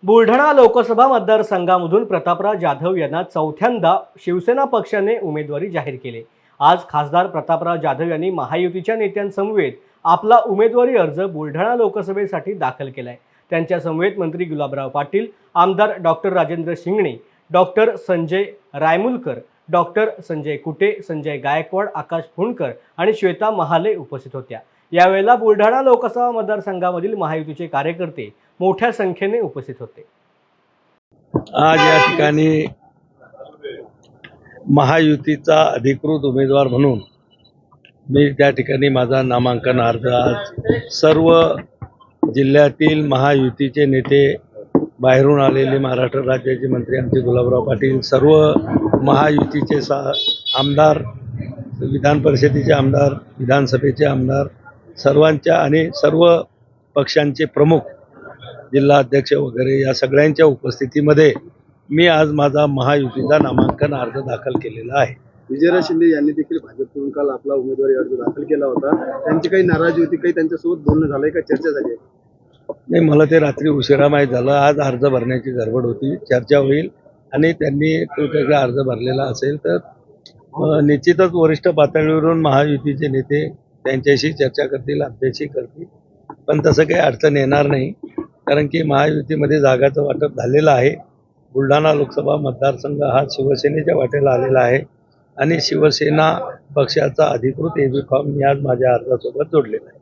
बुलढाणा लोकसभा मतदारसंघामधून प्रतापराव जाधव यांना चौथ्यांदा शिवसेना पक्षाने उमेदवारी जाहीर केली। आज खासदार प्रतापराव जाधव यांनी महायुतीच्या नेत्यांसमवेत आपला उमेदवारी अर्ज बुलढाणा लोकसभेसाठी दाखल केलाय। त्यांच्या समवेत मंत्री गुलाबराव पाटील, आमदार doctor Rajendra Shingne, doctor Sanjay Raimulkar, doctor Sanjay Kute, Sanjay Gaikwad, Akash Fundkar आणि श्वेता महाले उपस्थित होत्या। यावेळेला बुलढाणा लोकसभा मतदारसंघामधील महायुतीचे कार्यकर्ते मोठ्या संख्येने उपस्थित होते। आज या ठिकाणी महायुतीचा अधिकृत उमेदवार म्हणून मी त्या ठिकाणी माझा नामांकन अर्ज आज सर्व जिल्ह्यातील महायुतीचे नेते, बाहेरून आलेले महाराष्ट्र राज्याचे मंत्री आमचे गुलाबराव पाटील, सर्व महायुतीचे आमदार, विधान परिषदेचे आमदार, विधानसभेचे आमदार, सर्वांच्या आणि सर्व पक्षांचे प्रमुख, जिल्हा अध्यक्ष वगैरे या सगळ्यांच्या उपस्थितीमध्ये मी आज माझा महायुतीचा नामांकन अर्ज दाखल केलेला आहे। विजयराव शिंदे यांनी देखील भाजपकडून काल आपला उमेदवारी अर्ज दाखल केला होता। त्यांची काही नाराजी होती, काही त्यांच्यासोबत बोलणं झालंय का, चर्चा झाली? नाही, मला ते रात्री उशिरा माहीत झालं। आज अर्ज भरण्याची गडबड होती, चर्चा होईल आणि त्यांनी तो त्याचा अर्ज भरलेला असेल तर निश्चितच वरिष्ठ पातळीवरून महायुतीचे नेते त्यांच्याशी चर्चा करतील, आमच्याशी करतील, पण तसं काही अडचण येणार नाही, कारण की महायुतीमध्ये जागाचं वाटप झालेलं आहे। बुलढाणा लोकसभा मतदारसंघ हा शिवसेनेच्या वाटेला आलेला आहे आणि शिवसेना पक्षाचा अधिकृत एबी फॉर्म मी आज माझ्या अर्जासोबत जोडलेला आहे।